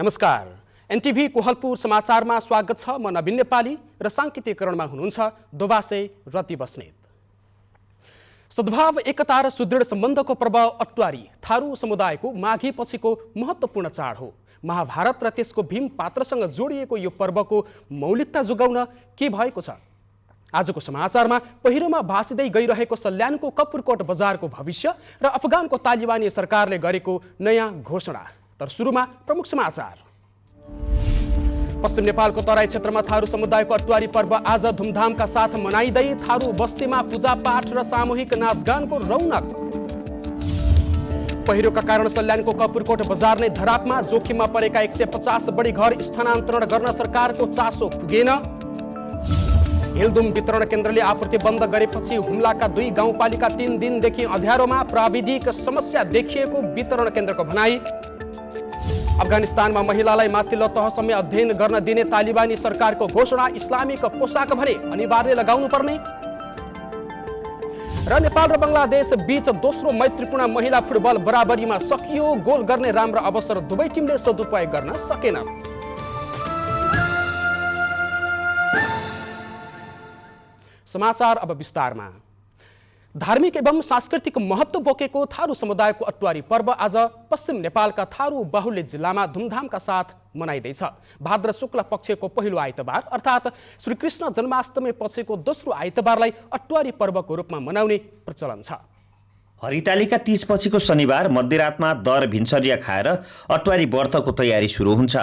नमस्कार, एनटिभी कोहलपुर समाचारमा स्वागत छ। म नवीन नेपाली र साङ्केतिकरणमा हुनुहुन्छ दोभासे रति बस्नेत। सद्भाव, एकता र सुदृढ सम्बन्धको पर्व अट्वारी थारू समुदायको माघी पछिको महत्त्वपूर्ण चाड हो। महाभारत र त्यसको भीम पात्रसँग जोडिएको यो पर्वको मौलिकता जोगाउन के भएको छ? आजको समाचारमा पहिरोमा भासिँदै गइरहेको सल्यानको कपुरकोट बजारको भविष्य र अफगानको तालिबानी सरकारले गरेको नयाँ घोषणा। तर सुरुमा प्रमुख समाचार। पश्चिम नेपालको तराई क्षेत्रमा थारू समुदायको अट्वारी पर्व आज धुमधामका साथ मनाइँदै थारू बस्तीमा पूजापाठ र सामूहिक नाचगानको रौनक। पहिरोका कारण सल्यानको कपुरकोट बजार नै धरापमा, जोखिममा परेका 150 बढी घर स्थानान्तरण गर्न सरकारको चासो पुगेन। हिलदुम वितरण केन्द्रले आपूर्ति बन्द गरेपछि हुम्लाका 2 गाउँपालिका 3 दिनदेखि अँध्यारोमा, प्राविधिक समस्या देखिएको वितरण केन्द्रको भनाई। अफगानिस्तानमा महिलालाई माथिल्लो तहसम्म अध्ययन गर्न दिने तालिबानी सरकारको घोषणा। इस्लामिक पोसाक भने अनिवार्य लगाउनु पर्ने। र नेपाल र बङ्गलादेश बीच दोस्रो मैत्रीपूर्ण महिला फुटबल बराबरीमा सकियो। गोल गर्ने राम्रो अवसर दुवै टिमले सदुपयोग गर्न सकेन। समाचार अब विस्तारमा। धार्मिक एवं सांस्कृतिक महत्त्व बोकेको थारू समुदायको अट्वारी पर्व आज पश्चिम नेपालका थारू बाहुल्य जिल्लामा धुमधामका साथ मनाइँदैछ। भाद्र शुक्ल पक्षको पहिलो आइतबार अर्थात् श्रीकृष्ण जन्माष्टमी पछिको दोस्रो आइतबारलाई अट्वारी पर्वको रूपमा मनाउने प्रचलन छ। हरितालिका 30 पछिको शनिबार मध्यरातमा दर भिन्सरिया खाएर अट्वारी व्रतको तयारी सुरु हुन्छ।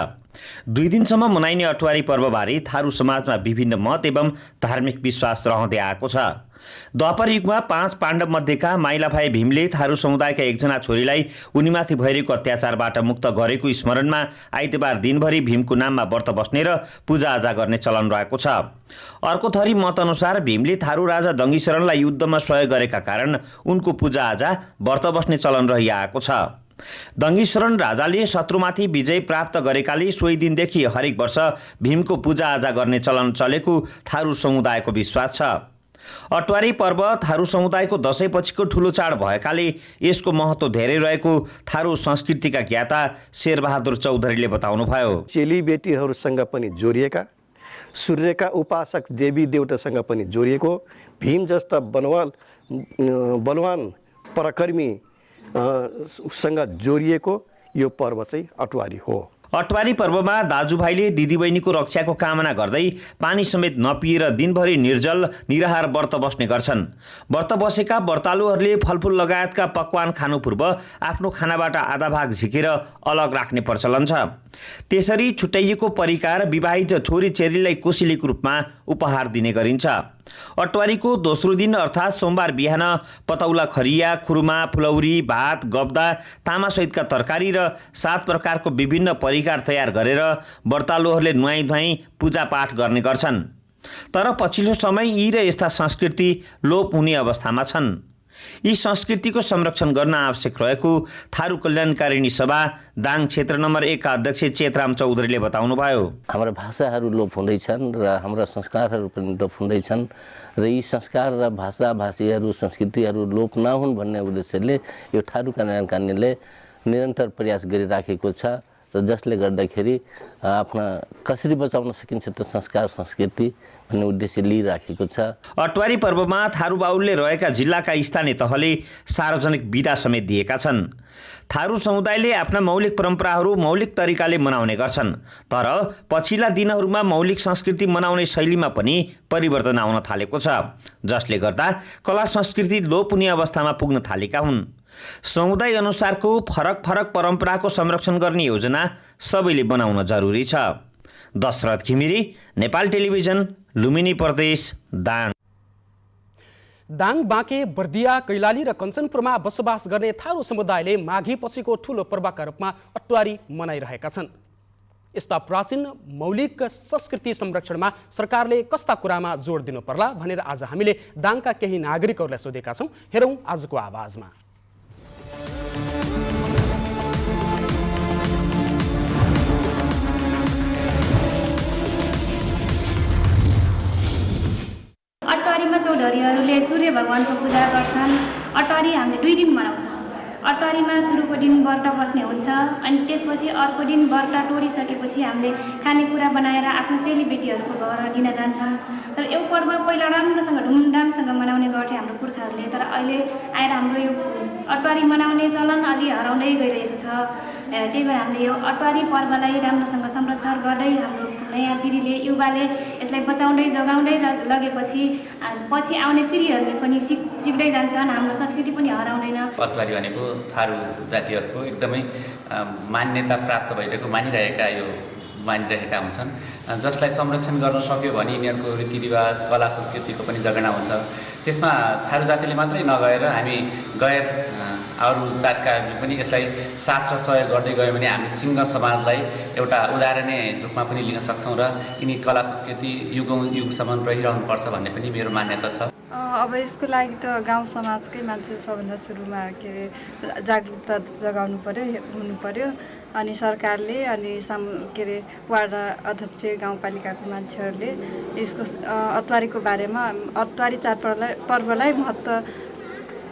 2 दिनसम्म मनाइने अट्वारी पर्वबारे थारू समाजमा विभिन्न मत एवं धार्मिक विश्वास रहँदै आएको छ। द्वापर युगमा 5 पाण्डव मध्येका माइला भाइ भीमले थारू समुदायका एकजना छोरीलाई उनीमाथि भइरहेको अत्याचारबाट मुक्त गरेको स्मरणमा आइतबार दिनभरि भीमको नाममा व्रत बस्ने र पूजाआजा गर्ने चलन रहेको छ। अर्को थरी मत अनुसार भीमले थारू राजा दङ्गीशरणलाई युद्धमा सहयोग गरेका कारण उनको पूजाआजा व्रत बस्ने चलन रहिआएको छ। दङ्गीशरण राजाले शत्रुमाथि विजय प्राप्त गरेकाले सोही दिनदेखि हरेक वर्ष भीमको पूजाआजा गर्ने चलन चलेको थारू समुदायको विश्वास छ। अट्वारी पर्व थारू समुदायको दशैँपछिको ठुलो चाड भएकाले यसको महत्त्व धेरै रहेको थारू संस्कृतिका ज्ञाता शेरबहादुर चौधरीले बताउनुभयो। चेलीबेटीहरूसँग पनि जोडिएका, सूर्यका उपासक देवी देवतासँग पनि जोडिएको, भीम जस्ता बलवान पराक्रमी सँग जोडिएको यो पर्व चाहिँ अट्वारी हो। अट्वारी पर्वमा दाजुभाइले दिदीबहिनीको रक्षाको कामना गर्दै पानी समेत नपिएर दिनभरि निर्जल निराहार व्रत बस्ने गर्छन्। व्रत बसेका व्रतालुहरूले फलफुल लगायतका पकवान खानु पूर्व आफ्नो खानाबाट आधा भाग झिकेर अलग राख्ने प्रचलन छ। त्यसरी छुट्याइएको परिकार विवाहित छोरी चेलीलाई कोसेलीको रूपमा उपहार दिने गरिन्छ। अट्वारीको दोस्रो दिन अर्थात् सोमबार बिहान पतौला खरिया, खुरुमा, फुलौरी, भात, गब्दा, तामासहितका तरकारी र 7 प्रकारको विभिन्न परिकार तयार गरेर व्रतालुहरूले नुहाई पूजापाठ गर्ने गर्छन्। तर पछिल्लो समय यी र यस्ता संस्कृति लोप हुने अवस्थामा छन्। यी संस्कृतिको संरक्षण गर्न आवश्यक रहेको थारू कल्याणकारिणी सभा दाङ क्षेत्र नम्बर 1 का अध्यक्ष चेतराम चौधरीले बताउनुभयो। हाम्रा भाषाहरू लोप हुँदैछन् र हाम्रा संस्कारहरू पनि लोप हुँदैछन् र यी संस्कार र भाषाभाषीहरू संस्कृतिहरू लोप नहुन् भन्ने उद्देश्यले यो थारू कल्याणकारिणीले निरन्तर प्रयास गरिराखेको छ र जसले गर्दाखेरि आफ्ना कसरी बचाउन सकिन्छ त्यो संस्कार संस्कृति भन्ने उद्देश्य लिइराखेको छ। अट्वारी पर्वमा थारू बाहुल्य रहेका जिल्लाका स्थानीय तहले सार्वजनिक बिदा समेत दिएका छन्। थारू समुदायले आफ्ना मौलिक परम्पराहरू मौलिक तरिकाले मनाउने गर्छन्। तर पछिल्ला दिनहरूमा मौलिक संस्कृति मनाउने शैलीमा पनि परिवर्तन आउन थालेको छ, जसले गर्दा कला संस्कृति लोप हुने अवस्थामा पुग्न थालेका हुन्। समुदाय अनुसारको फरक परम्पराको संरक्षण गर्ने योजना सबैले बनाउन जरुरी छ। दशरथ घिमिरे, नेपाल टेलिभिजन, लुम्बिनी प्रदेश, दाङ। दाङ, बाँके, बर्दिया, कैलाली र कञ्चनपुरमा बसोबास गर्ने थारू समुदायले माघी पछिको ठुलो पर्वका रूपमा अट्वारी मनाइरहेका छन्। यस्ता प्राचीन मौलिक संस्कृति संरक्षणमा सरकारले कस्ता कुरामा जोड दिनु पर्ला भनेर आज हामीले दाङका केही नागरिकहरूलाई सोधेका छौँ। हेरौँ आजको आवाजमा। अट्वारीमा चौधरीहरूले सूर्य भगवानको पूजा गर्छन्। अट्वारी हामीले 2 दिन मनाउँछौँ। अटवारीमा सुरुको दिन व्रत बस्ने हुन्छ अनि त्यसपछि अर्को दिन व्रत टोरिसकेपछि हामीले खानेकुरा बनाएर आफ्नो चेलीबेटीहरूको घर दिन जान्छौँ। तर यो पर्व पहिला राम्रोसँग धुमधामसँग मनाउने गर्थे हाम्रो पुर्खाहरूले, तर अहिले आएर हाम्रो यो अटवारी मनाउने चलन अलि हराउँदै गइरहेको छ। त्यही भएर हामीले यो अटवारी पर्वलाई राम्रोसँग संरक्षण गर्दै हाम्रो नयाँ पिँढीले युवाले यसलाई बचाउँदै जोगाउँदै लगेपछि पछि आउने पिँढीहरूले पनि सिक्दै जान्छन्, हाम्रो संस्कृति पनि हराउँदैन। अटवारी भनेको थारू जातिहरूको एकदमै मान्यता प्राप्त भइरहेको मानिरहेका हुन्छन्, जसलाई संरक्षण गर्न सक्यो भने यिनीहरूको रीतिरिवाज कला संस्कृतिको पनि जगेर्ना हुन्छ। त्यसमा थारू जातिले मात्रै नगएर हामी गैर अरू जातकाहरूले पनि यसलाई साथ र सहयोग गर्दै गयो भने हामी सिङ्ग समाजलाई एउटा उदाहरणीय रूपमा पनि लिन सक्छौँ र यिनी कला संस्कृति युगसम्म रहिरहनुपर्छ भन्ने पनि मेरो मान्यता छ। अब यसको लागि त गाउँ समाजकै मान्छे सबभन्दा सुरुमा के अरे जागरुकता जगाउनु हुनु पर्यो। अनि सरकारले अनि के अरे वार्ड अध्यक्ष गाउँपालिकाको मान्छेहरूले यसको अटवारीको बारेमा अटवारी चाडपर्वलाई महत्त्व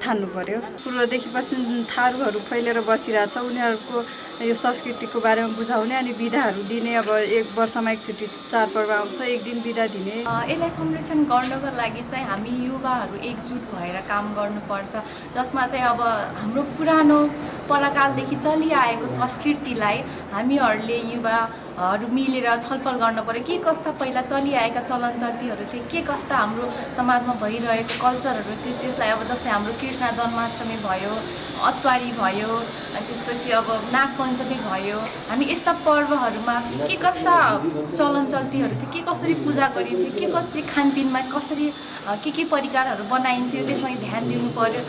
ठान्नु पर्यो। पूर्वदेखि पश्चिम थारूहरू फैलेर बसिरहेछ, उनीहरूको यो संस्कृतिको बारेमा बुझाउने अनि बिदाहरू दिने। अब एक वर्षमा एकचोटि चाडपर्व आउँछ, एक दिन बिदा दिने। यसलाई संरक्षण गर्नको लागि चाहिँ हामी युवाहरू एकजुट भएर काम गर्नुपर्छ, जसमा चाहिँ अब हाम्रो पुरानो परकालदेखि चलिआएको संस्कृतिलाई हामीहरूले युवाहरू मिलेर छलफल गर्न पर्यो। के कस्ता पहिला चलिआएका चलन चल्तीहरू थिए, के कस्ता हाम्रो समाजमा भइरहेको कल्चरहरू थिए, त्यसलाई अब जस्तै हाम्रो कृष्ण जन्माष्टमी भयो, अटवारी भयो, त्यसपछि अब नागपञ्चमी भयो, हामी यस्ता पर्वहरूमा के कस्ता चलन चल्तीहरू थिए, के कसरी पूजा गरिन्थ्यो, के कसरी खानपिनमा कसरी के परिकारहरू बनाइन्थ्यो, त्यसमा ध्यान दिनु पर्यो।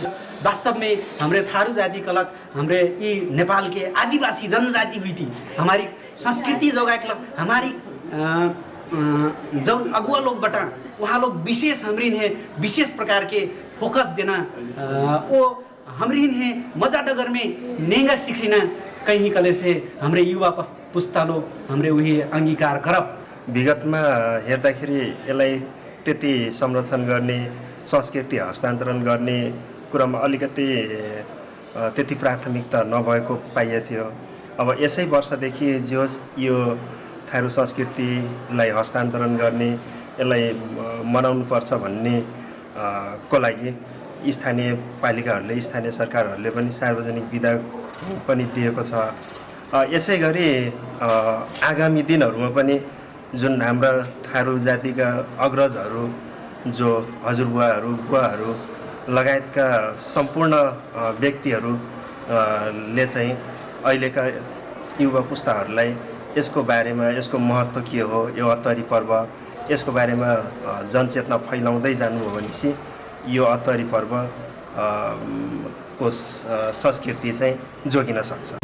वास्तव में हमारे थारू जाति कलक हमारे ये नेपाल के आदिवासी जनजाति हुई थी, हमारी संस्कृति जोगा के हमारी जो अगुआ लोग बटा वहाँ लोग विशेष हमरीन है विशेष प्रकार के फोकस देना, वो हमरीन है मजा डगर में नेंगा सिखैना कहीं कले से हमारे युवा पुस्ता लोग हमारे वही अंगीकार करब। विगतमा हेर्दाखेरि यसलाई त्यति संरक्षण गर्ने संस्कृति हस्तान्तरण गर्ने कुरामा अलिकति त्यति प्राथमिकता नभएको पाइएको थियो। अब यसै वर्षदेखि यो थारू संस्कृतिलाई हस्तान्तरण गर्ने, यसलाई मनाउनुपर्छ भन्ने को लागि स्थानीय पालिकाहरूले स्थानीय सरकारहरूले पनि सार्वजनिक विदा पनि दिएको छ। यसै गरी आगामी दिनहरूमा पनि जुन हाम्रा थारू जातिका अग्रजहरू जो हजुरबुवाहरू बुवाहरू लगायतका सम्पूर्ण व्यक्तिहरूले चाहिँ अहिलेका युवा पुस्ताहरूलाई यसको बारेमा यसको महत्त्व के हो, यो अटवारी पर्व यसको बारेमा जनचेतना फैलाउँदै जानुभयो भनेपछि यो अटवारी पर्व को संस्कृति चाहिँ जोगिन सक्छ।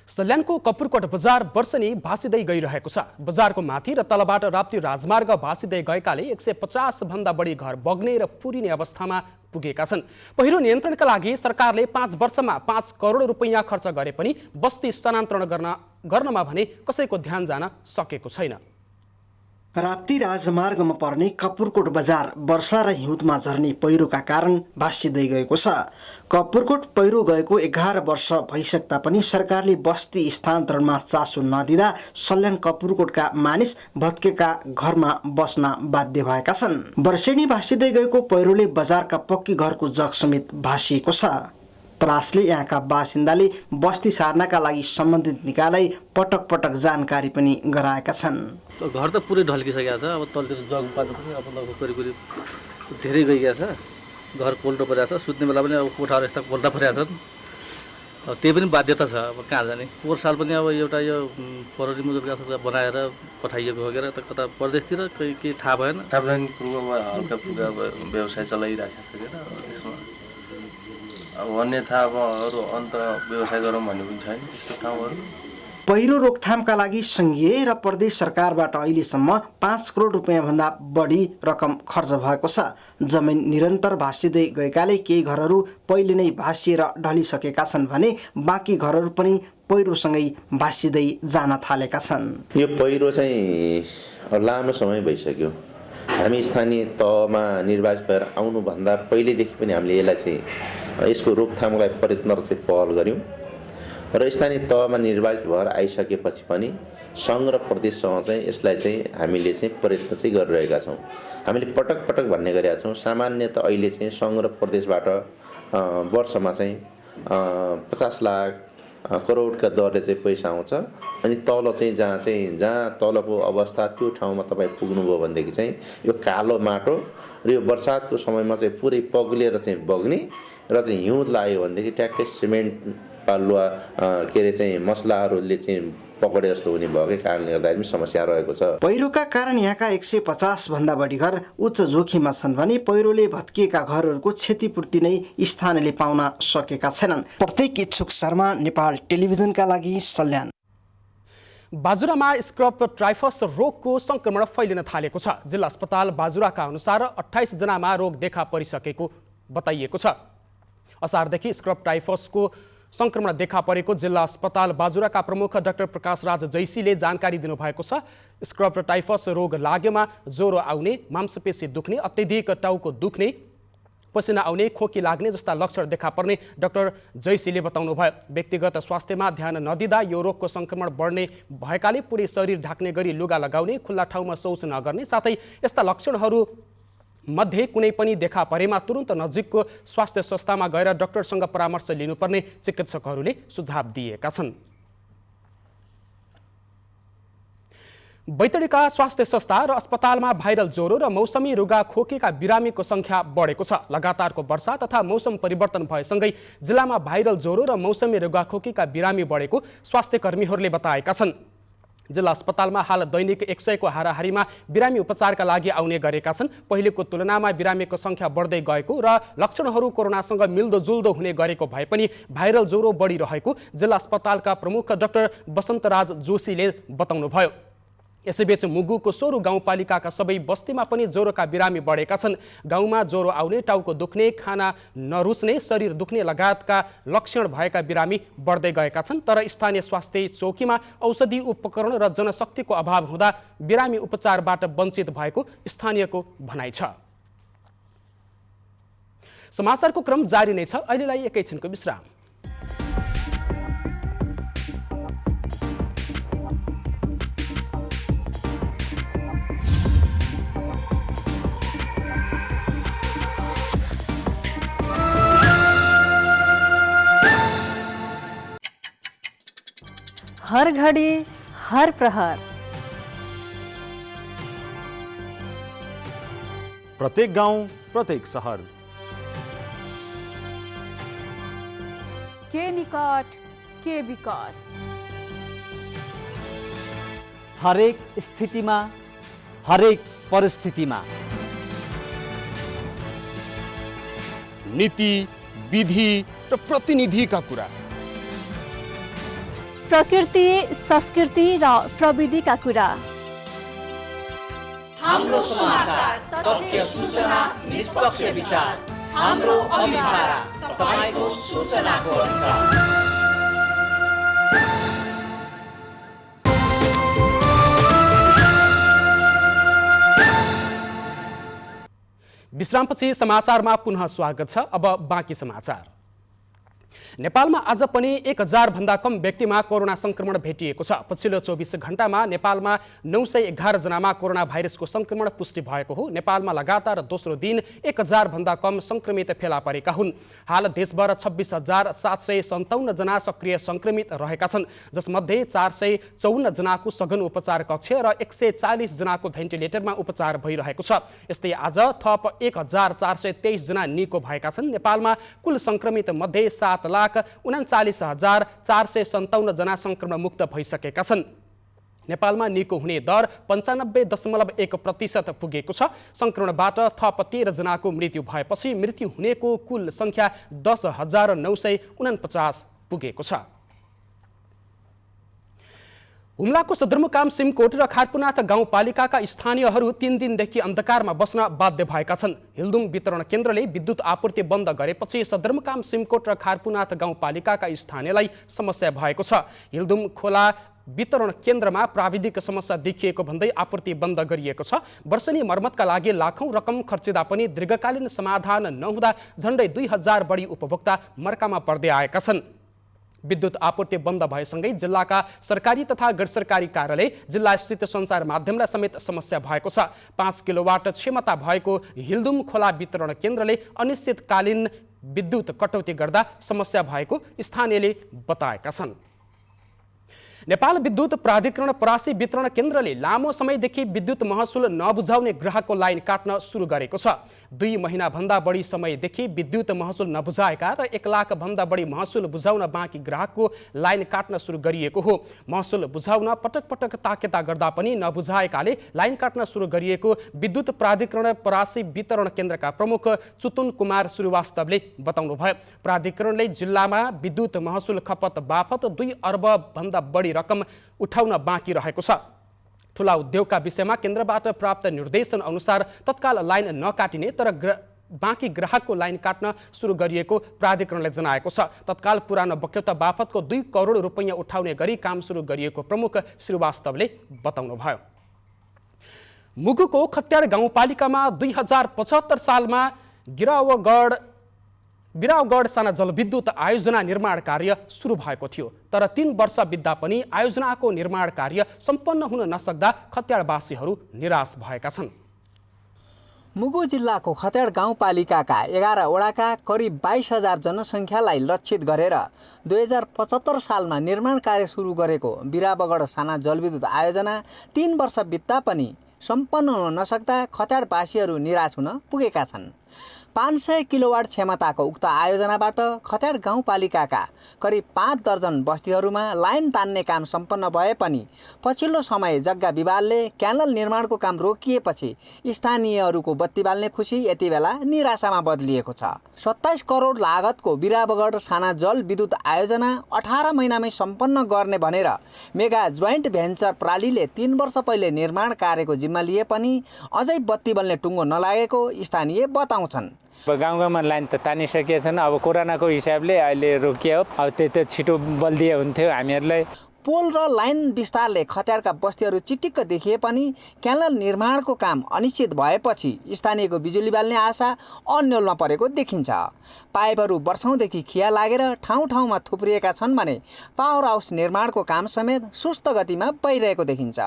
सल्यानको कपुरकोट बजार वर्षनी भासिँदै गइरहेको छ। बजारको माथि र तलबाट राप्ती राजमार्ग भासिँदै गएकाले 150 भन्दा बढी घर बग्ने र पुरिने अवस्थामा पुगेका छन्। पहिरो नियन्त्रणका लागि सरकारले 5 वर्षमा 5 करोड रुपैयाँ खर्च गरे पनि बस्ती स्थानान्तरण गर्नमा भने कसैको ध्यान जान सकेको छैन। राप्ती राजमार्गमा पर्ने कपुरकोट बजार वर्षा र हिउँदमा झर्ने पहिरोका कारण भासिँदै गएको छ। कपुरकोट पहिरो गएको 11 वर्ष भइसक्दा पनि सरकारले बस्ती स्थानान्तरणमा चासो नदिँदा सल्यान कपुरकोटका मानिस भत्केका घरमा बस्न बाध्य भएका छन्। वर्षेनी भासिँदै गएको पहिरोले बजारका पक्की घरको जग समेत भासिएको छ। त्रासले यहाँका बासिन्दाले बस्ती सार्नका लागि सम्बन्धित निकायलाई पटक पटक जानकारी पनि गराएका छन्। घर त पुरै ढल्किसकेको छ। अब तलतिर जग पार्नु पनि अब लगभग करिब धेरै गइएको छ। घर कोल्टो परेको छ, सुत्ने बेला पनि अब कोठाहरू यस्ता कोल्टा परेको छन्। त्यही पनि बाध्यता छ। अब कहाँ जाने। पोहोर साल पनि अब एउटा यो परोरी मुजुरका बनाएर पठाइएको वगेर त कता प्रदेशतिर केही थाहा भएन। सार्वजनिक पूर्वमा हल्का फुल्का व्यवसाय चलाइराखेको छ क्या यसमा। अब अन्यथा अब अरू अन्त व्यवसाय गरौँ भन्ने पनि छैन त्यस्तो ठाउँहरू। पहिरो रोकथामका लागि सङ्घीय र प्रदेश सरकारबाट अहिलेसम्म 5 करोड रुपियाँभन्दा बढी रकम खर्च भएको छ। जमिन निरन्तर भासिँदै गएकाले केही घरहरू पहिले नै भासिएर ढलिसकेका छन् भने बाँकी घरहरू पनि पहिरोसँगै भासिँदै जान थालेका छन्। यो पहिरो चाहिँ लामो समय भइसक्यो। हामी स्थानीय तहमा निर्वाचित भएर आउनुभन्दा पहिलेदेखि पनि हामीले यसलाई चाहिँ यसको रोकथामलाई प्रयत्न चाहिँ पहल गऱ्यौँ र स्थानीय तहमा निर्वाचित भएर आइसकेपछि पनि सङ्घ र प्रदेशसँग चाहिँ यसलाई चाहिँ हामीले चाहिँ प्रयत्न चाहिँ गरिरहेका छौँ। हामीले पटक पटक भन्ने गरेका छौँ। सामान्यतः अहिले चाहिँ सङ्घ र प्रदेशबाट वर्षमा चाहिँ 50 लाख करोडका दरले चाहिँ पैसा आउँछ। अनि तल चाहिँ जहाँ तलको अवस्था त्यो ठाउँमा तपाईँ पुग्नुभयो भनेदेखि चाहिँ यो कालो माटो र यो बर्सातको समयमा चाहिँ पुरै पग्लिएर चाहिँ बग्ने र चाहिँ हिउँद लाग्यो भनेदेखि ट्याक्कै सिमेन्ट बालुवा के अरे चाहिँ मसलाहरूले चाहिँ पकडे जस्तो हुने भएकै कारणले गर्दा पनि समस्या रहेको छ। पहिरोका कारण यहाँका 150 भन्दा बढी घर उच्च जोखिममा छन् भने पहिरोले भत्किएका घरहरूको क्षतिपूर्ति नै स्थानीयले पाउन सकेका छैनन्। प्रत्येक इच्छुक शर्मा, नेपाल टेलिभिजनका लागि सल्यान। बाजुरामा स्क्रब टाइफस रोगको संक्रमण फैलिन थालेको छ। जिल्ला अस्पताल बाजुराका अनुसार 28 जनामा रोग देखा परिसकेको बताइएको छ। असारदेखि स्क्रब टाइफसको संक्रमण देखा परेको जिल्ला अस्पताल बाजुराका प्रमुख डाक्टर प्रकाशराज जैसीले जानकारी दिनुभएको छ। स्क्रब टाइफस रोग लागेमा ज्वरो आउने, मांसपेशी दुख्ने, अत्यधिक टाउको दुख्ने, पसिना आउने, खोकी लाग्ने जस्ता लक्षण देखा पर्ने डाक्टर जैसीले बताउनुभयो। व्यक्तिगत स्वास्थ्यमा ध्यान नदिँदा यो रोगको संक्रमण बढ्ने भएकाले पुरै शरीर ढाक्ने गरी लुगा लगाउने, खुल्ला ठाउँमा शौच नगर्ने साथै यस्ता लक्षणहरू मध्ये कुनै पनि देखा परेमा तुरन्त नजिकको स्वास्थ्य संस्थामा गएर डाक्टरसँग परामर्श लिनुपर्ने चिकित्सकहरूले सुझाव दिएका छन्। बैतडीका स्वास्थ्य संस्था र अस्पतालमा भाइरल ज्वरो र मौसमी रुगा खोकीका बिरामीको संख्या बढेको छ। लगातारको वर्षा तथा मौसम परिवर्तन भएसँगै जिल्लामा भाइरल ज्वरो र मौसमी रुगा खोकीका बिरामी बढेको स्वास्थ्य कर्मीहरूले बताएका छन्। जिल्ला अस्पतालमा हाल दैनिक 100 को हाराहारीमा बिरामी उपचारका लागि आउने गरेका छन्। पहिलेको तुलनामा बिरामीको संख्या बढ्दै गएको र लक्षणहरू कोरोनासँग मिल्दोजुल्दो हुने गरेको भए पनि भाइरल ज्वरो बढिरहेको जिल्ला अस्पतालका प्रमुख डाक्टर बसन्तराज जोशीले बताउनुभयो। यसैबीच मुगुको सोरु गाउँपालिकाका सबै बस्तीमा पनि ज्वरोका बिरामी बढेका छन्। गाउँमा ज्वरो आउने, टाउको दुख्ने, खाना नरुच्ने, शरीर दुख्ने लगायतका लक्षण भएका बिरामी बढ्दै गएका छन्। तर स्थानीय स्वास्थ्य चौकीमा औषधि उपकरण र जनशक्तिको अभाव हुँदा बिरामी उपचारबाट वञ्चित भएको स्थानीयको भनाइ छ। समाचारको क्रम जारी नै छ। अहिलेलाई एकैछिनको विश्राम। हर घड़ी, हर प्रहर, प्रत्येक गाउँ, प्रत्येक शहर, के निकट, के विकट, हरेक स्थितिमा, हरेक परिस्थितिमा नीति, विधि र प्रतिनिधिका कुरा, प्रकृति, संस्कृति र प्रविधिका कुरा, हाम्रो समाचार, तथ्य, सूचना, निष्पक्ष विचार, हाम्रो अभिभारा, तपाईको सूचनाको अधिकार। विश्रामपछि समाचारमा पुनः स्वागत छ। अब बाँकी समाचार। नेपालमा आज पनि 1000 भन्दा कम व्यक्तिमा कोरोना संक्रमण भेटिएको छ। पछिल्लो 24 घण्टामा नेपालमा 911 जनामा कोरोना भाइरसको संक्रमण पुष्टि भएको हो। नेपालमा लगातार दोस्रो दिन 1000 भन्दा कम संक्रमित फेला परेका हुन्। हाल देशभर 26,757 जना सक्रिय संक्रमित रहेका छन्, जसमध्ये 454 जनाको सघन उपचार कक्ष र 140 जनाको भेन्टिलेटरमा उपचार भइरहेको छ। यस्तै आज थप 1423 जना निको भएका छन्। नेपालमा कुल संक्रमित मध्ये 7,39,457 जना संक्रमण मुक्त भइसकेका छन्। नेपालमा निको हुने दर 95.1% पुगेको छ। संक्रमणबाट थप 13 जनाको मृत्यु भएपछि मृत्यु हुनेको कुल संख्या 10,949 पुगेको छ। हुम्लाको सदरमुकाम सिमकोट र खारपुनाथ गाउँपालिकाका स्थानीयहरू 3 दिनदेखि अन्धकारमा बस्न बाध्य भएका छन्। हिल्दुम वितरण केन्द्रले विद्युत आपूर्ति बन्द गरेपछि सदरमुकाम सिमकोट र खारपुनाथ गाउँपालिकाका स्थानीयलाई समस्या भएको छ। हिल्दुम खोला वितरण केन्द्रमा प्राविधिक समस्या देखिएको भन्दै आपूर्ति बन्द गरिएको छ। वर्षेनी मर्मतका लागि लाखौं रकम खर्चिँदा पनि दीर्घकालीन समाधान नहुँदा झण्डै 2000 बढी उपभोक्ता मर्कामा पर्दै आएका छन्। विद्युत आपूर्ति बन्द भएसँगै जिल्लाका सरकारी तथा गैर सरकारी कार्यालय, जिल्ला स्थित सञ्चार माध्यमलाई समेत समस्या भएको छ। 5 किलोवाट क्षमता भएको हिल्दुम खोला वितरण केन्द्रले अनिश्चितकालीन विद्युत कटौती गर्दा समस्या भएको स्थानीयले बताएका छन्। नेपाल विद्युत प्राधिकरण परासी वितरण केन्द्रले लामो समयदेखि विद्युत महसुल नबुझाउने ग्राहकको लाइन काट्न सुरु गरेको छ। 2 महिनाभन्दा बढी समयदेखि विद्युत महसुल नबुझाएका र 1 लाख भन्दा बढी महसुल बुझाउन बाँकी ग्राहकको लाइन काट्न सुरु गरिएको हो। महसुल बुझाउन पटक पटक ताकेता गर्दा पनि नबुझाएकाले लाइन काट्न सुरु गरिएको विद्युत प्राधिकरण परासी वितरण केन्द्रका प्रमुख चुतुन कुमार श्रीवास्तवले बताउनुभयो। प्राधिकरणले जिल्लामा विद्युत महसुल खपत बापत 2 अर्ब भन्दा बढी रकम उठाउन बाँकी रहेको छ। ठुला उद्योगका विषयमा केन्द्रबाट प्राप्त निर्देशन अनुसार तत्काल लाइन नकाटिने तर बाँकी ग्राहकको लाइन काट्न सुरु गरिएको प्राधिकरणले जनाएको छ। तत्काल पुरानो बक्यौता बापतको 2 करोड रुपैयाँ उठाउने गरी काम सुरु गरिएको प्रमुख श्रीवास्तवले बताउनुभयो। मुगुको खत्यार गाउँपालिकामा 2075 सालमा बिरावगढ साना जलविद्युत आयोजना निर्माण कार्य सुरु भएको थियो। तर 3 वर्ष बित्दा पनि आयोजनाको निर्माण कार्य सम्पन्न हुन नसक्दा खत्याडवासीहरू निराश भएका छन्। मुगु जिल्लाको खत्याड गाउँपालिकाका 11 वडाका करिब 22,000 जनसङ्ख्यालाई लक्षित गरेर 2075 सालमा निर्माण कार्य सुरु गरेको बिरावगढ साना जलविद्युत आयोजना 3 वर्ष बित्दा पनि सम्पन्न हुन नसक्दा खत्याडवासीहरू निराश हुन पुगेका छन्। 500 किलोवाट क्षमताको उक्त आयोजनाबाट खत्याड गाउँपालिकाका करिब 5 दर्जन बस्तीहरूमा लाइन तान्ने काम सम्पन्न भए पनि पछिल्लो समय जग्गा विवादले क्यानल निर्माणको काम रोकिएपछि स्थानीयहरूको बत्ती बाल्ने खुसी यति बेला निराशामा बदलिएको छ। 27 करोड लागतको बिरावगढ साना जल विद्युत आयोजना 18 महिनामै सम्पन्न गर्ने भनेर मेगा जोइन्ट भेन्चर प्रालीले 3 वर्ष पहिले निर्माण कार्यको जिम्मा लिए पनि अझै बत्ती बल्ने टुङ्गो नलागेको स्थानीय बताउँछन्। गाउँ गाउँमा लाइन त तानिसकेका छन्। अब कोरोनाको हिसाबले अहिले रोकियो। अब त्यो छिटो बलिदिए हुन्थ्यो हामीहरूलाई। पोल र लाइन विस्तारले खत्याडका बस्तीहरू चिटिक्क देखिए पनि क्यानल निर्माणको काम अनिश्चित भएपछि स्थानीयको बिजुली बाल्ने आशा अन्यलमा परेको देखिन्छ। पाइपहरू वर्षौँदेखि खिया लागेर ठाउँ ठाउँमा थुप्रिएका छन् भने पावर हाउस निर्माणको काम समेत सुस्त गतिमा भइरहेको देखिन्छ।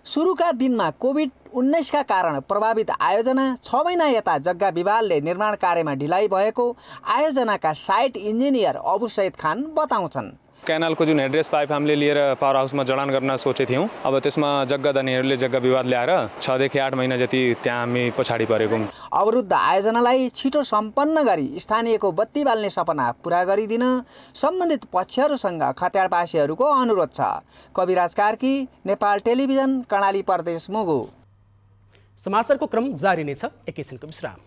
सुरुका दिनमा कोभिड-19 का कारण प्रभावित आयोजना 6 महिना यता जग्गा विवादले निर्माण कार्यमा ढिलाइ भएको आयोजनाका साइट इन्जिनियर अबु सैद खान बताउँछन्। क्यानलको जुन हेडरेस पाइप हामीले लिएर पावर हाउसमा जडान गर्न सोचेको थियौँ। अब त्यसमा जग्गादानीहरूले जग्गा विवाद ल्याएर 6 देखि 8 महिना जति त्यहाँ हामी पछाडि परेको। अवरुद्ध आयोजनालाई छिटो सम्पन्न गरी स्थानीयको बत्ती बाल्ने सपना पूरा गरिदिन सम्बन्धित पक्षहरूसँग खत्याडवासीहरूको अनुरोध छ। कविराज कार्की, नेपाल टेलिभिजन, कर्णाली प्रदेश, मुगु। समाचारको क्रम जारी नै छ, एकैछिनको विश्राम।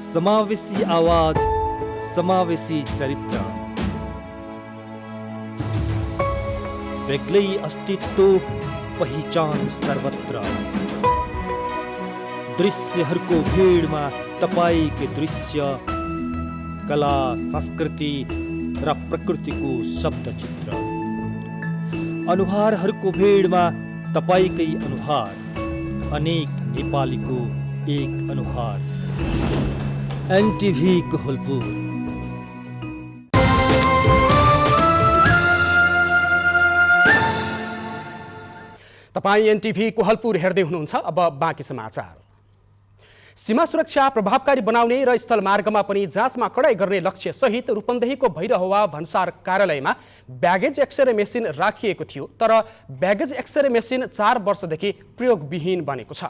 समावेशी आवाज, समावेशी चरित्र, बेग्लै अस्तित्व, पहिचान सर्वत्र। दृश्यहरूको भीडमा तपाईको दृश्य, कला, संस्कृति र प्रकृतिको शब्दचित्र। अनुहारहरूको भीडमा तपाईकै अनुहार, अनेक नेपालीको एक अनुहार। एनटिभी कोहलपुर। तपाईँ एनटिभी कोहलपुर हेर्दै हुनुहुन्छ। अब बाँकी समाचार। सीमा सुरक्षा प्रभावकारी बनाउने र स्थल मार्गमा पनि जाँचमा कडाई गर्ने लक्ष्य सहित रूपन्देहीको भैरहवा भन्सार कार्यालयमा ब्यागेज एक्सरे मेसिन राखिएको थियो। तर ब्यागेज एक्सरे मेसिन 4 वर्षदेखि प्रयोगविहीन बनेको छ।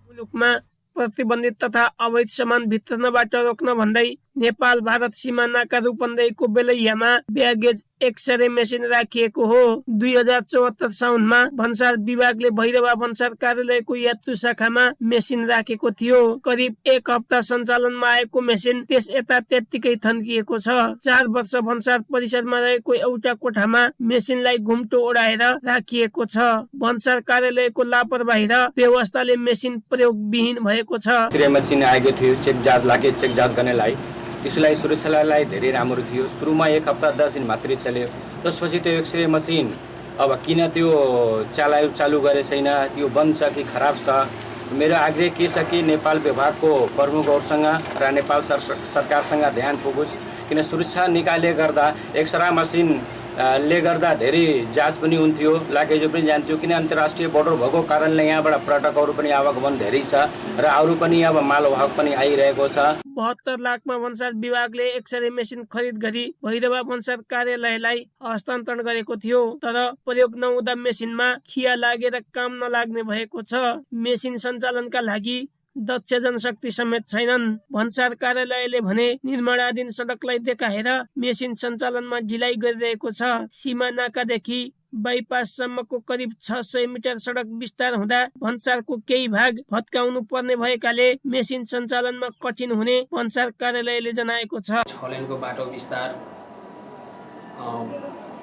मुलुकमा प्रतिबन्धित तथा अवैध सामान वितरणबाट रोक्न भन्दै नेपाल भारत सीमा नाका रूपन्देहीको बेलैयामा ब्यागेज एक्सरे मेसिन राखिएको हो। 2074 साउनमा भन्सार विभागले भैरवा भन्सार कार्यालयको यात्रु शाखामा मेसिन राखेको थियो। करिब 1 हप्ता सञ्चालनमा आएको मेसिन त्यस यता त्यत्तिकै थन्किएको छ। 4 वर्ष भन्सार परिसरमा रहेको एउटा कोठामा मेसिनलाई घुम्टो ओढाएर राखिएको छ। भन्सार कार्यालयको लापरवाही र व्यवस्थाले मेसिन प्रयोगविहीन भएको छ। एक्सरे मसिन आएको थियो चेक जाँच गर्नेलाई, त्यसलाई सुरक्षालाई धेरै राम्रो थियो। सुरुमा 1 हप्ता 10 दिन मात्रै चल्यो। त्यसपछि त्यो एक्सरे मसिन अब किन त्यो चालु गरे छैन, त्यो बन्द छ कि खराब छ। मेरो आग्रह के छ कि नेपाल विभागको प्रमुखहरूसँग र नेपाल सरकारसँग ध्यान पुगोस्, किन सुरक्षा निकायले गर्दा एक्सरे मसिन ले गर्दा धेरै जाँच पनि हुन्थ्यो, लागेजो पनि जान्थ्यो। किन अन्तर्राष्ट्रिय बोर्डर भएको कारणले यहाँबाट पर्यटकहरू पनि आवागमन धेरै छ र अरू पनि अब मालवाहक पनि आइरहेको छ। 72 लाखमा भन्सार विभागले एक्सरे मेसिन खरिद गरी भैरवा भन्सार कार्यालयलाई हस्तान्तरण गरेको थियो। तर प्रयोग नहुँदा मेसिनमा खिया लागेर काम नलाग्ने भएको छ। मेसिन सञ्चालनका लागि दक्ष जनशक्ति समेत छैनन्। भन्सार कार्यालयले भने निर्माणाधीन सडकलाई देखाएर मेसिन सञ्चालनमा ढिलाइ गरिरहेको छ। सीमा नाकादेखि बाइपाससम्मको करिब 600 मिटर सडक विस्तार हुँदा भन्सारको केही भाग भत्काउनु पर्ने भएकाले मेसिन सञ्चालनमा कठिन हुने भन्सार कार्यालयले जनाएको छ। 6 लेनको बाटो विस्तार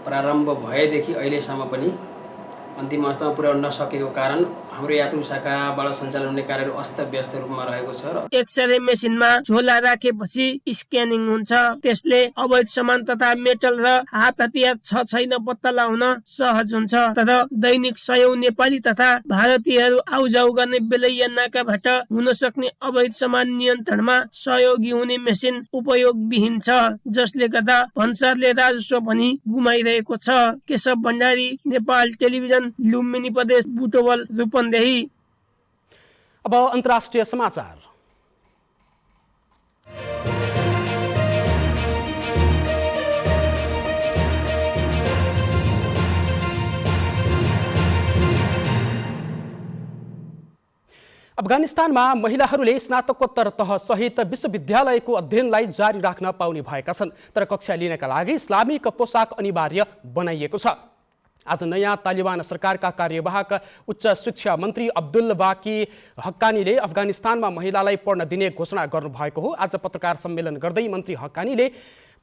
प्रारम्भ भएदेखि अहिलेसम्म पनि अन्तिम अवस्थामा पुर्याउन नसकेको कारण हाम्रो यात्रु शाखाबाट सञ्चालन हुने कार्यहरू अस्तव्यस्त रूपमा रहेको छ। र एक्सरे मेसिनमा झोला राखेपछि स्क्यानिङ हुन्छ। त्यसले अवैध सामान तथा मेटल र हात हतियार छ छैन पत्ता लगाउन सहज हुन्छ। तर दैनिक सयौं नेपाली तथा भारतीयहरू आउजाउ गर्ने बेलैया नाकाबाट हुन सक्ने अवैध सामान नियन्त्रणमा सहयोगी हुने मेसिन उपयोगविहीन छ, जसले गर्दा भन्सारले राजस्व पनि गुमाइरहेको छ। केशव भण्डारी, नेपाल टेलिभिजन, लुम्बिनी प्रदेश, बुटवल, रूपन्देही। अब अन्तर्राष्ट्रिय समाचार। अफगानिस्तानमा महिलाहरूले स्नातकोत्तर तह सहित विश्वविद्यालयको अध्ययनलाई जारी राख्न पाउने भएका छन्, तर कक्षा लिनका लागि इस्लामिक पोसाक अनिवार्य बनाइएको छ। आज नयाँ तालिबान सरकारका कार्यवाहक उच्च शिक्षा मन्त्री अब्दुल बाकी हक्कानीले अफगानिस्तानमा महिलालाई पढ्न दिने घोषणा गर्नुभएको हो। आज पत्रकार सम्मेलन गर्दै मन्त्री हक्कानीले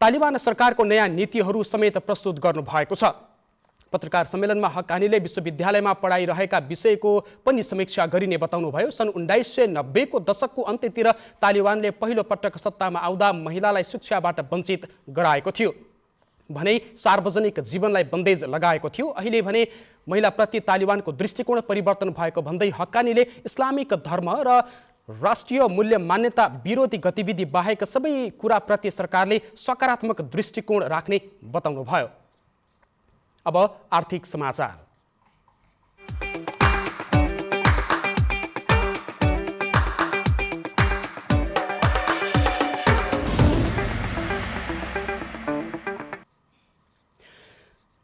तालिबान सरकारको नयाँ नीतिहरू समेत प्रस्तुत गर्नुभएको छ। पत्रकार सम्मेलनमा हक्कानीले विश्वविद्यालयमा पढाइरहेका विषयको पनि समीक्षा गरिने बताउनुभयो। सन् 1990 को दशकको अन्त्यतिर तालिबानले पहिलो पटक सत्तामा आउँदा महिलालाई शिक्षाबाट वञ्चित गराएको थियो भने सार्वजनिक जीवनलाई बन्देज लगाएको थियो। अहिले भने महिलाप्रति तालिबानको दृष्टिकोण परिवर्तन भएको भन्दै हक्कानीले इस्लामिक धर्म र राष्ट्रिय मूल्य मान्यता विरोधी गतिविधि बाहेक सबै कुराप्रति सरकारले सकारात्मक दृष्टिकोण राख्ने बताउनुभयो। अब आर्थिक समाचार।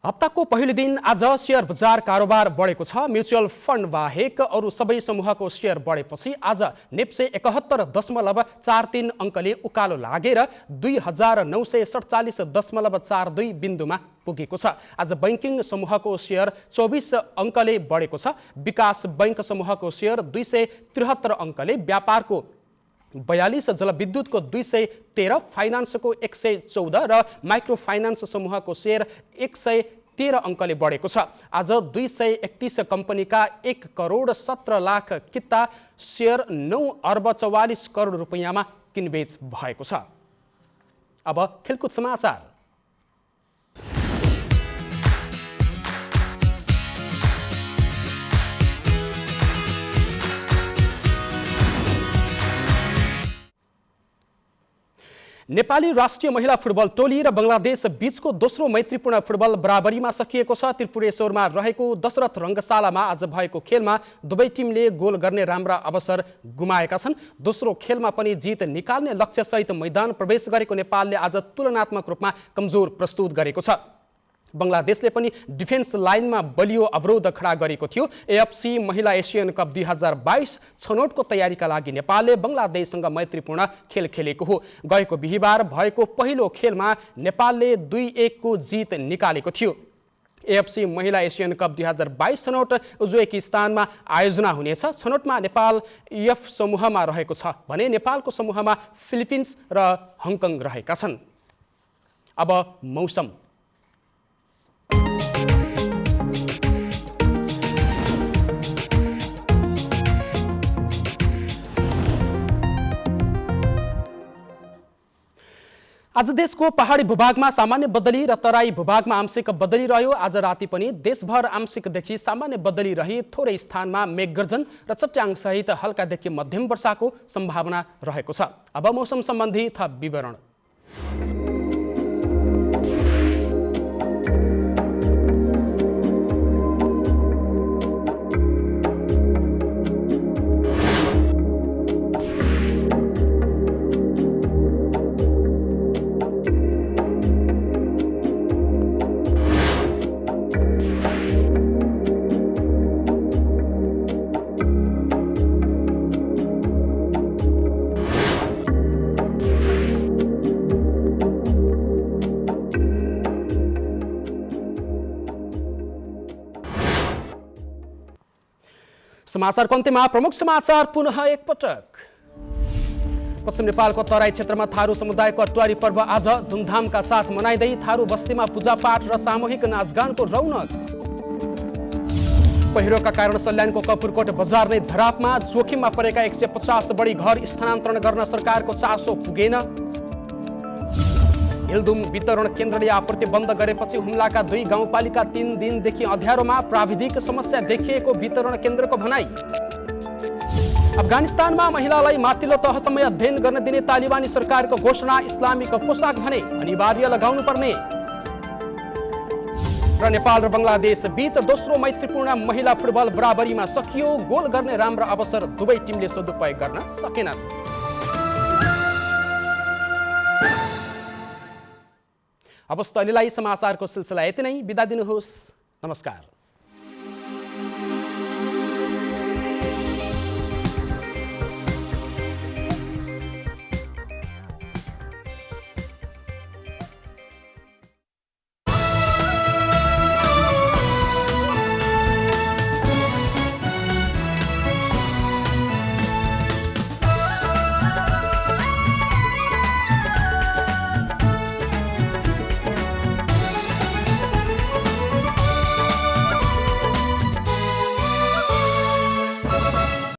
हप्ताको पहिलो दिन आज शेयर बजार कारोबार बढेको छ। म्युचुअल फन्ड बाहेक अरू सबै समूहको शेयर बढेपछि आज नेप्से 71.43 अङ्कले उकालो लागेर 2947.42 बिन्दुमा पुगेको छ। आज बैंकिङ समूहको शेयर 24 अङ्कले बढेको छ। विकास बैंक समूहको शेयर 273 अङ्कले, व्यापारको 42, जलविद्युतको 213, फाइनान्सको 114 र माइक्रो फाइनान्स समूहको शेयर 113 अङ्कले बढेको छ। आज 231 कम्पनीका 1 करोड 17 लाख किता शेयर 9 अर्ब 44 करोड रुपैयाँमा किनबेच भएको छ। अब खेलकुद समाचार। नेपाली राष्ट्रिय महिला फुटबल टोली र बङ्गलादेश बीचको दोस्रो मैत्रीपूर्ण फुटबल बराबरीमा सकिएको छ। त्रिपुरेश्वरमा रहेको दशरथ रङ्गशालामा आज भएको खेलमा दुवै टिमले गोल गर्ने राम्रा अवसर गुमाएका छन्। दोस्रो खेलमा पनि जित निकाल्ने लक्ष्यसहित मैदान प्रवेश गरेको नेपालले आज तुलनात्मक रूपमा कमजोर प्रस्तुत गरेको छ। बङ्गलादेशले पनि डिफेन्स लाइनमा बलियो अवरोध खडा गरेको थियो। एएफसी महिला एसियन कप 2022 छनौटको तयारीका लागि नेपालले बङ्गलादेशसँग मैत्रीपूर्ण खेल खेलेको हो। गएको बिहिबार भएको पहिलो खेलमा नेपालले 2-1 को जित निकालेको थियो। एएफसी महिला एसियन कप 2022 छनौट उज्बेकिस्तानमा आयोजना हुनेछ। छनौटमा नेपाल एफ समूहमा रहेको छ भने नेपालको समूहमा फिलिपिन्स र हङकङ रहेका छन्। अब मौसम। आज देशको पहाडी भूभागमा सामान्य बदली र तराई भूभागमा आंशिक बदली रह्यो। आज राति पनि देशभर आंशिकदेखि सामान्य बदली रही थोरै स्थानमा मेघगर्जन र चट्याङसहित हल्कादेखि मध्यम वर्षाको सम्भावना रहेको छ। अब मौसम सम्बन्धी थप विवरण। समाचारको अन्त्यमा प्रमुख समाचार पुनः एकपटक। पश्चिम नेपालको तराई क्षेत्रमा थारू समुदायको अटुवारी पर्व आज धुमधामका साथ मनाइँदै थारू बस्तीमा पूजापाठ र सामूहिक नाचगानको रौनक। पहिरोका कारण सल्यानको कपुरकोट बजार नै धरापमा जोखिममा परेका 150 बढी घर स्थानान्तरण गर्न सरकारको चासो पुगेन। हिलदुम वितरण केन्द्रले आपूर्ति बन्द गरेपछि हुम्लाका 2 गाउँपालिका 3 दिनदेखि अँध्यारोमा प्राविधिक समस्या देखिएको वितरण केन्द्रको भनाई। अफगानिस्तानमा महिलालाई माथिल्लो तहसम्म अध्ययन गर्न दिने तालिबानी सरकारको घोषणा। इस्लामिक पोसाक भने अनिवार्य लगाउनु पर्ने। र नेपाल र बङ्गलादेश बीच दोस्रो मैत्रीपूर्ण महिला फुटबल बराबरीमा सकियो। गोल गर्ने राम्रो अवसर दुवै टिमले सदुपयोग गर्न सकेनन्। अवस्था अहिलेलाई समाचारको सिलसिला यति नै। बिदा दिनुहोस्। नमस्कार।